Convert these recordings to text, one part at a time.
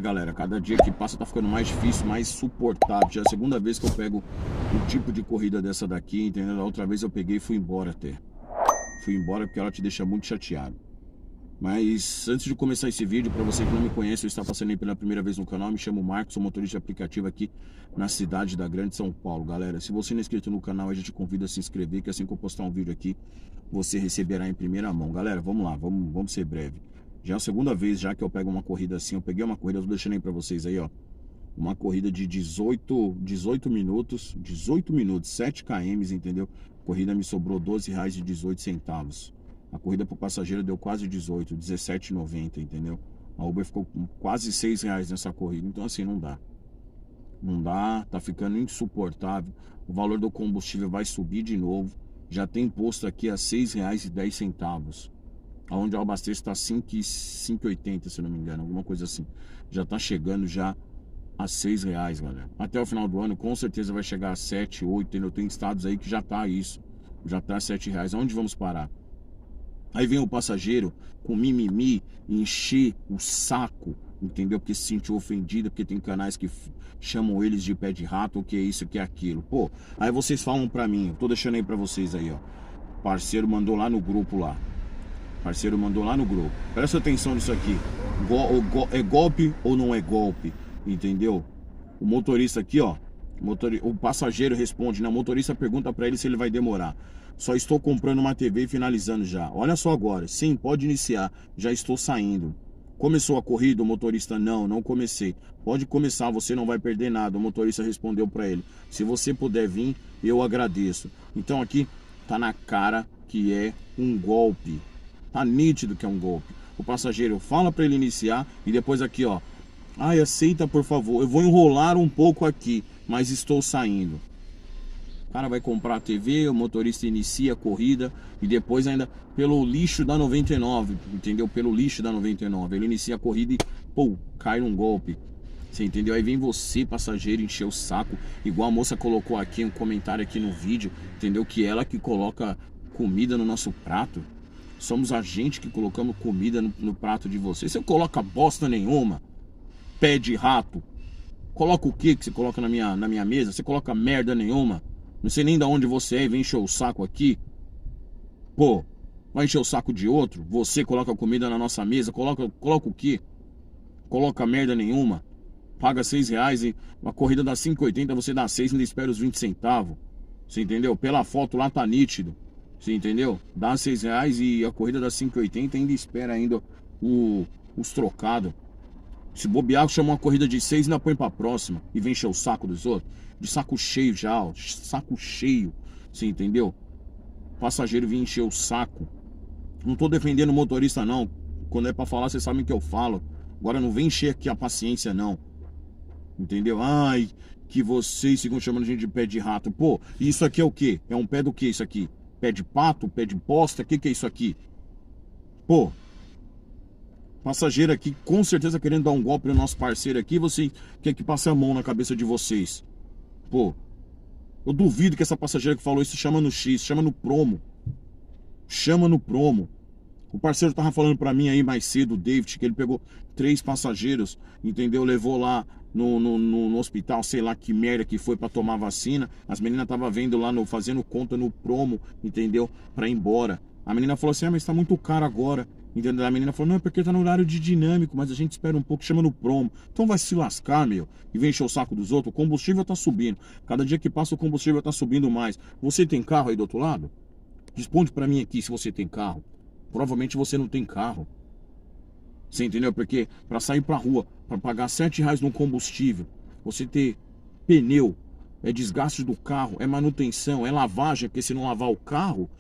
galera, cada dia que passa tá ficando mais difícil, mais suportável. Já é a segunda vez que eu pego um tipo de corrida dessa daqui, entendeu? Da outra vez eu peguei e fui embora até. Fui embora porque ela te deixa muito chateado. Mas antes de começar esse vídeo, para você que não me conhece, eu estou passando aí pela primeira vez no canal, me chamo Marcos, sou motorista de aplicativo aqui na cidade da Grande São Paulo. Galera, se você não é inscrito no canal, a gente convida a se inscrever, que assim que eu postar um vídeo aqui, você receberá em primeira mão. Galera, vamos lá, vamos ser breve. Já é a segunda vez já que eu pego uma corrida assim, eu peguei uma corrida, eu tô deixando aí para vocês aí, ó. Uma corrida de 18 minutos, 7 km, entendeu? A corrida me sobrou R$12,18. A corrida pro passageiro deu quase 18, R$17,90, entendeu? A Uber ficou com quase R$6 nessa corrida, então assim, não dá. Não dá, tá ficando insuportável. O valor do combustível vai subir de novo. Já tem posto aqui a R$6,10. Onde eu abasteço tá 5,80, se não me engano, alguma coisa assim. Já tá chegando já a R$6, galera. Até o final do ano, com certeza vai chegar a 7, 8, entendeu? Tem estados aí que já tá isso. Já tá R$7. Onde vamos parar? Aí vem o passageiro com mimimi, encher o saco, entendeu? Porque se sentiu ofendido, porque tem canais que chamam eles de pé de rato, o que é isso, o que é aquilo. Pô, aí vocês falam pra mim, eu tô deixando aí pra vocês aí, ó. Parceiro mandou lá no grupo lá. Parceiro mandou lá no grupo. Presta atenção nisso aqui. É golpe ou não é golpe? Entendeu? O motorista aqui, ó. O passageiro responde, né? O motorista pergunta pra ele se ele vai demorar. Só estou comprando uma TV e finalizando já. Olha só agora. Sim, pode iniciar. Já estou saindo. Começou a corrida? O motorista, não comecei. Pode começar, você não vai perder nada. O motorista respondeu pra ele. Se você puder vir, eu agradeço. Então aqui tá na cara que é um golpe. Tá nítido que é um golpe. O passageiro fala pra ele iniciar e depois aqui, ó. Ai, aceita por favor. Eu vou enrolar um pouco aqui, mas estou saindo. O cara vai comprar a TV, o motorista inicia a corrida e depois ainda pelo lixo da 99, entendeu? Pelo lixo da 99. Ele inicia a corrida e, pô, cai num golpe. Você entendeu? Aí vem você, passageiro, encher o saco. Igual a moça colocou aqui um comentário aqui no vídeo, entendeu? Que ela que coloca comida no nosso prato. Somos a gente que colocamos comida no prato de vocês. Você coloca bosta nenhuma. Pé de rato. Coloca o que você coloca na minha mesa? Você coloca merda nenhuma. Não sei nem de onde você é e vem encher o saco aqui. Pô, vai encher o saco de outro? Você coloca comida na nossa mesa. Coloca o que? Coloca merda nenhuma. Paga R$6 e uma corrida dá 5,80, você dá 6 e ainda espera os 20 centavos. Você entendeu? Pela foto lá tá nítido. Você entendeu? Dá R$6 e a corrida dá 5,80 ainda espera ainda os trocados. Se bobear, chama uma corrida de 6 e ainda põe pra próxima. E vem encher o saco dos outros. De saco cheio já, ó. Saco cheio. Você entendeu? O passageiro vem encher o saco. Não tô defendendo o motorista, não. Quando é pra falar, vocês sabem que eu falo. Agora não vem encher aqui a paciência, não. Entendeu? Ai, que vocês ficam chamando a gente de pé de rato. Pô, isso aqui é o quê? É um pé do que isso aqui? Pé de pato? Pé de bosta? O que é isso aqui? Pô, passageiro aqui com certeza querendo dar um golpe no nosso parceiro aqui. Você quer que passe a mão na cabeça de vocês? Pô, eu duvido que essa passageira que falou isso chama no X, chama no promo. Chama no promo. O parceiro tava falando pra mim aí mais cedo, o David, que ele pegou 3 passageiros, entendeu? Levou lá no hospital, sei lá que merda que foi pra tomar vacina. As meninas tava vendo lá, fazendo conta no promo, entendeu? Pra ir embora. A menina falou assim, mas tá muito caro agora. Entendeu? A menina falou, não, é porque tá no horário de dinâmico, mas a gente espera um pouco, chama no promo. Então vai se lascar, meu. E vem encher o saco dos outros. O combustível tá subindo. Cada dia que passa o combustível tá subindo mais. Você tem carro aí do outro lado? Responde pra mim aqui se você tem carro. Provavelmente você não tem carro. Você entendeu? Porque pra sair pra rua, pra pagar R$7 no combustível, você ter pneu, é desgaste do carro, é manutenção, é lavagem, porque se não lavar o carro,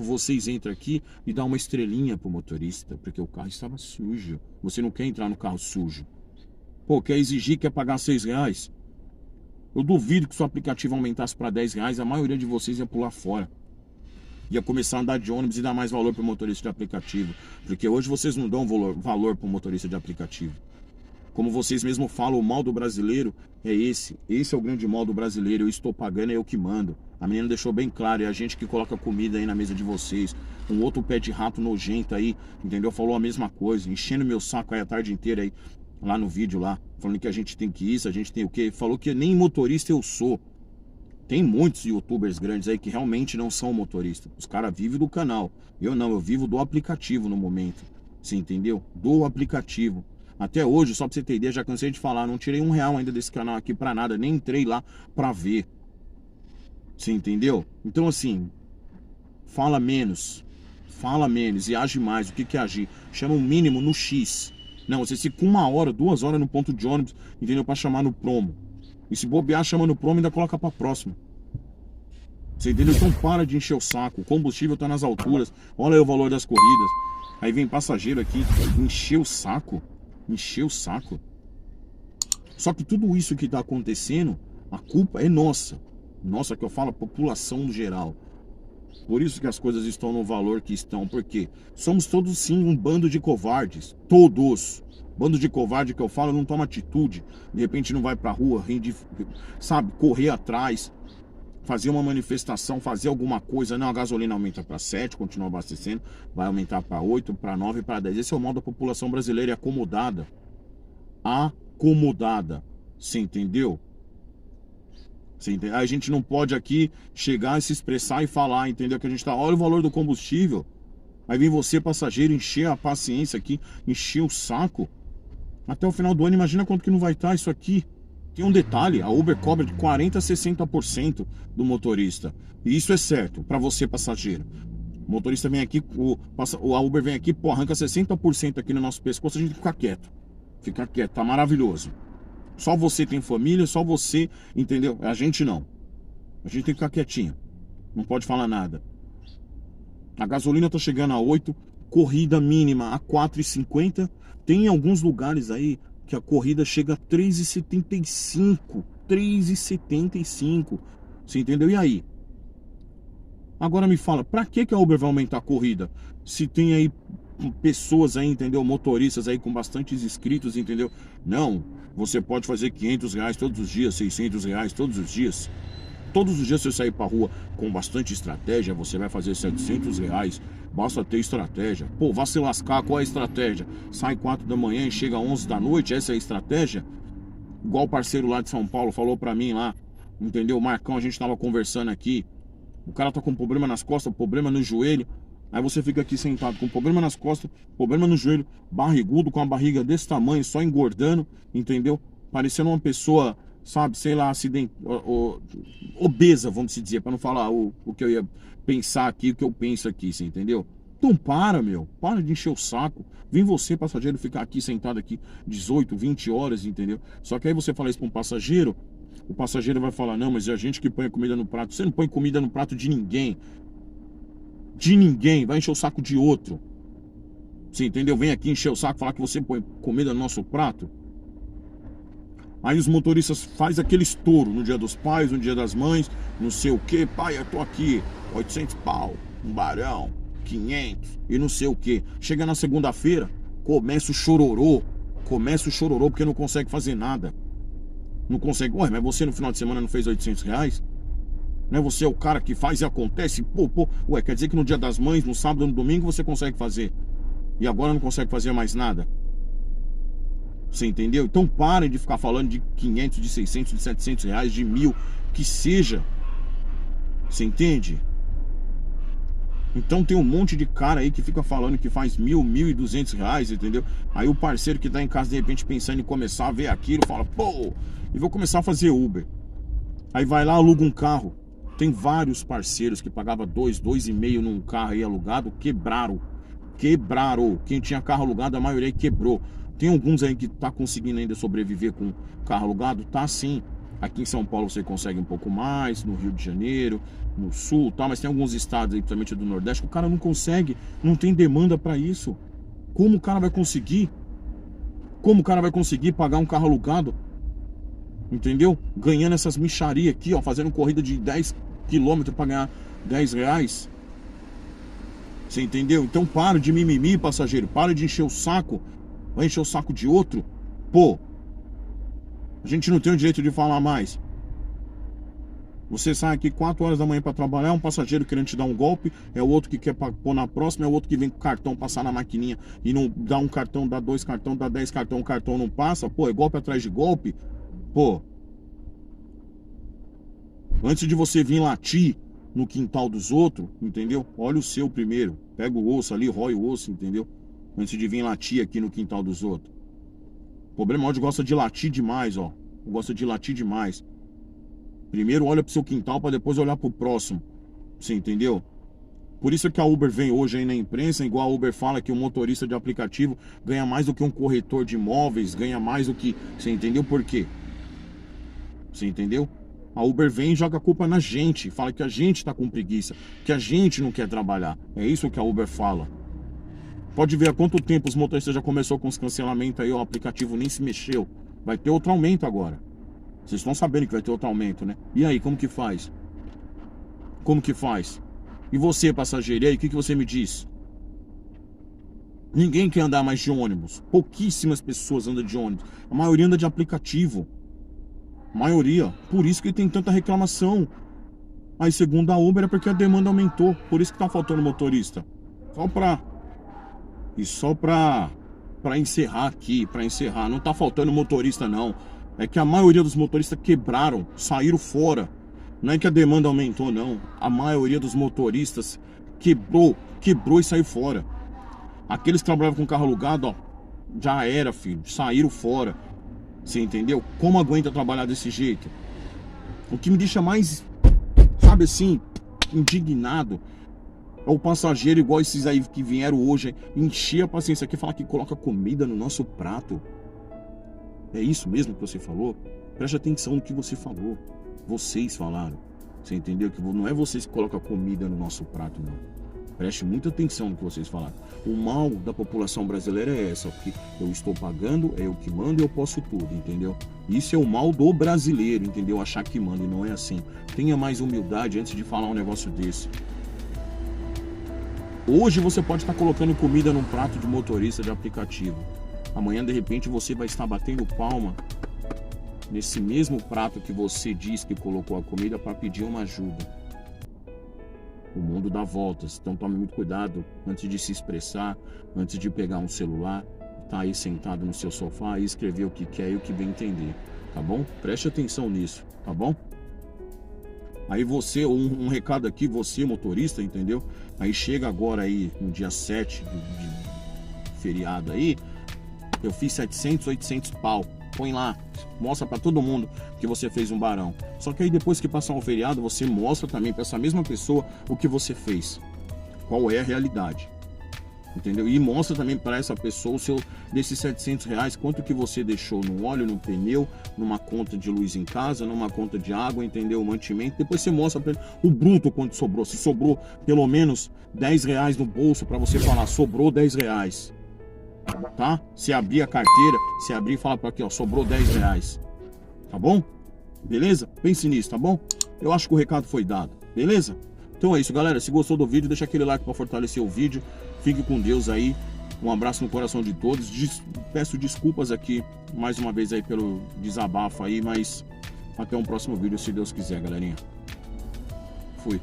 vocês entram aqui e dão uma estrelinha pro motorista, porque o carro estava sujo. Você não quer entrar no carro sujo. Pô, quer exigir, quer pagar R$6? Eu duvido que se o aplicativo aumentasse para R$10, a maioria de vocês ia pular fora. Ia começar a andar de ônibus e dar mais valor pro motorista de aplicativo. Porque hoje vocês não dão valor pro motorista de aplicativo. Como vocês mesmo falam, o mal do brasileiro é esse. Esse é o grande mal do brasileiro. Eu estou pagando, é eu que mando. A menina deixou bem claro, é a gente que coloca comida aí na mesa de vocês. Um outro pé de rato nojento aí, entendeu? Falou a mesma coisa, enchendo meu saco aí a tarde inteira aí. lá no vídeo lá, falando que a gente tem que isso, a gente tem o quê? Falou que nem motorista eu sou. Tem muitos youtubers grandes aí que realmente não são motoristas. Os caras vivem do canal. Eu não, eu vivo do aplicativo no momento. Você entendeu? Do aplicativo. Até hoje, só pra você ter ideia, já cansei de falar, não tirei R$1 ainda desse canal aqui pra nada, nem entrei lá pra ver. Você entendeu? Então assim, fala menos e age mais. O que que é agir? Chama o mínimo no X. Não, você fica 1 hora, 2 horas no ponto de ônibus, entendeu? Pra chamar no promo. E se bobear, chama no promo e ainda coloca pra próxima. Você entendeu? Então para de encher o saco. O combustível tá nas alturas. Olha aí o valor das corridas. Aí vem passageiro aqui, encher o saco. Encher o saco. Só que tudo isso que tá acontecendo, a culpa é nossa. Nossa, que eu falo, a população no geral. Por isso que as coisas estão no valor que estão. Porque somos todos sim um bando de covardes. Todos. Bando de covarde que eu falo não toma atitude. De repente não vai pra rua, sabe, correr atrás, fazer uma manifestação, fazer alguma coisa. Não, a gasolina aumenta para 7, continua abastecendo, vai aumentar para 8, para 9, para 10. Esse é o mal da população brasileira, é acomodada. Acomodada. Você entendeu? A gente não pode aqui chegar e se expressar e falar, entendeu? Que a gente tá, olha o valor do combustível. Aí vem você, passageiro, encher a paciência aqui, encher o saco. Até o final do ano, imagina quanto que não vai estar isso aqui. Tem um detalhe, a Uber cobra de 40% a 60% do motorista. E isso é certo, para você, passageiro. O motorista vem aqui, a Uber vem aqui, pô, arranca 60% aqui no nosso pescoço, a gente fica quieto. Fica quieto, tá maravilhoso. Só você tem família, só você, entendeu? A gente não. A gente tem que ficar quietinho. Não pode falar nada. A gasolina tá chegando a 8, corrida mínima a 4,50. Tem alguns lugares aí que a corrida chega a 3,75. 3,75. Você entendeu? E aí? Agora me fala, pra que a Uber vai aumentar a corrida? Se tem aí pessoas aí, entendeu? Motoristas aí com bastantes inscritos, entendeu? Não, você pode fazer R$500 todos os dias, R$600 todos os dias. Todos os dias você sair pra rua com bastante estratégia, você vai fazer R$700. Basta ter estratégia. Pô, vá se lascar, qual é a estratégia? Sai 4 da manhã e chega 11 da noite, essa é a estratégia? Igual o parceiro lá de São Paulo falou pra mim lá, entendeu? O Marcão, a gente tava conversando aqui. O cara tá com problema nas costas, problema no joelho. Aí você fica aqui sentado com problema nas costas, problema no joelho, barrigudo, com a barriga desse tamanho, só engordando, entendeu? Parecendo uma pessoa, sabe, sei lá, obesa, vamos dizer, para não falar o que eu ia pensar aqui, o que eu penso aqui, você entendeu? Então para, meu, para de encher o saco. Vem você, passageiro, ficar aqui sentado aqui 18, 20 horas, entendeu? Só que aí você fala isso para um passageiro, o passageiro vai falar, não, mas é a gente que põe a comida no prato. Você não põe comida no prato de ninguém. De ninguém, vai encher o saco de outro. Você entendeu? Vem aqui encher o saco, falar que você põe comida no nosso prato. Aí os motoristas fazem aquele estouro no dia dos pais, no dia das mães, não sei o que. Pai, eu tô aqui, 800 pau, um barão, 500 e não sei o que. Chega na segunda-feira, começa o chororô. Começa o chororô porque não consegue fazer nada. Não consegue. Ué, mas você no final de semana não fez R$800? Né? Você é o cara que faz e acontece. Pô. Ué, quer dizer que no dia das mães, no sábado, no domingo você consegue fazer. E agora não consegue fazer mais nada. Você entendeu? Então parem de ficar falando de 500, de 600, de 700 reais, de 1.000, que seja. Você entende? Então tem um monte de cara aí que fica falando que faz 1.000, 1.200 reais, entendeu? Aí o parceiro que tá em casa de repente pensando em começar a ver aquilo, fala, pô, e vou começar a fazer Uber. Aí vai lá, aluga um carro. Tem vários parceiros que pagavam 2,5 num carro aí alugado, quebraram. Quem tinha carro alugado, a maioria quebrou. Tem alguns aí que tá conseguindo ainda sobreviver com carro alugado, tá sim. Aqui em São Paulo você consegue um pouco mais, no Rio de Janeiro, no Sul, tá, mas tem alguns estados aí, principalmente do Nordeste, que o cara não consegue, não tem demanda para isso. Como o cara vai conseguir? Como o cara vai conseguir pagar um carro alugado? Entendeu? Ganhando essas mixarias aqui, ó, fazendo corrida de 10 km para ganhar R$10. Você entendeu? Então para de mimimi, passageiro, para de encher o saco. Vai encher o saco de outro? Pô, a gente não tem o direito de falar mais. Você sai aqui 4 horas da manhã para trabalhar, um passageiro querendo te dar um golpe, é o outro que quer pôr na próxima, é o outro que vem com cartão passar na maquininha e não dá um cartão, dá 2 cartão, dá 10 cartão, o cartão não passa, pô, é golpe atrás de golpe, pô. Antes de você vir latir no quintal dos outros, entendeu? Olha o seu primeiro, pega o osso ali, rói o osso, entendeu? Antes de vir latir aqui no quintal dos outros. O problema é que gosta de latir demais, ó. Gosta de latir demais. Primeiro olha pro seu quintal para depois olhar pro próximo. Você entendeu? Por isso que a Uber vem hoje aí na imprensa, igual a Uber fala que o motorista de aplicativo ganha mais do que um corretor de imóveis, ganha mais do que... Você entendeu por quê? Você entendeu? A Uber vem e joga a culpa na gente, fala que a gente tá com preguiça, que a gente não quer trabalhar. É isso que a Uber fala. Pode ver há quanto tempo os motoristas já começou com os cancelamentos aí, o aplicativo nem se mexeu. Vai ter outro aumento agora. Vocês estão sabendo que vai ter outro aumento, né? E aí, como que faz? Como que faz? E você, passageiro, e aí, o que você me diz? Ninguém quer andar mais de ônibus. Pouquíssimas pessoas andam de ônibus. A maioria anda de aplicativo. A maioria. Por isso que tem tanta reclamação. Aí, segundo a Uber, é porque a demanda aumentou. Por isso que tá faltando motorista. Só pra encerrar aqui, não tá faltando motorista não. É que a maioria dos motoristas quebraram, saíram fora. Não é que a demanda aumentou não. A maioria dos motoristas quebrou e saiu fora. Aqueles que trabalhavam com carro alugado, ó, já era, filho, saíram fora. Você entendeu? Como aguenta trabalhar desse jeito? O que me deixa mais, sabe assim, indignado é o passageiro igual esses aí que vieram hoje, encher a paciência aqui e falar que coloca comida no nosso prato. É isso mesmo que você falou? Preste atenção no que você falou. Vocês falaram. Você entendeu? Que não é vocês que colocam comida no nosso prato, não. Preste muita atenção no que vocês falaram. O mal da população brasileira é essa, porque eu estou pagando, é eu que mando e eu posso tudo, entendeu? Isso é o mal do brasileiro, entendeu? Achar que manda e não é assim. Tenha mais humildade antes de falar um negócio desse. Hoje você pode estar colocando comida num prato de motorista de aplicativo. Amanhã, de repente, você vai estar batendo palma nesse mesmo prato que você diz que colocou a comida para pedir uma ajuda. O mundo dá voltas, então tome muito cuidado antes de se expressar, antes de pegar um celular, tá aí sentado no seu sofá e escrever o que quer e o que bem entender, tá bom? Preste atenção nisso, tá bom? Aí você, um recado aqui, você motorista, entendeu? Aí chega agora aí, no dia 7 de feriado aí, eu fiz 700, 800 pau. Põe lá, mostra pra todo mundo que você fez um barão. Só que aí depois que passar um feriado, você mostra também pra essa mesma pessoa o que você fez. Qual é a realidade. Entendeu? E mostra também para essa pessoa desses 700 reais, quanto que você deixou no óleo, no pneu, numa conta de luz em casa, numa conta de água, entendeu? O mantimento. Depois você mostra para ele o bruto quanto sobrou. Se sobrou pelo menos 10 reais no bolso para você falar, sobrou 10 reais. Tá? Se abrir a carteira, se abrir e falar para aqui, ó, sobrou 10 reais. Tá bom? Beleza? Pense nisso, tá bom? Eu acho que o recado foi dado. Beleza? Então é isso, galera. Se gostou do vídeo, deixa aquele like para fortalecer o vídeo. Fique com Deus aí. Um abraço no coração de todos. Peço desculpas aqui mais uma vez aí pelo desabafo aí, mas até um próximo vídeo, se Deus quiser, galerinha. Fui.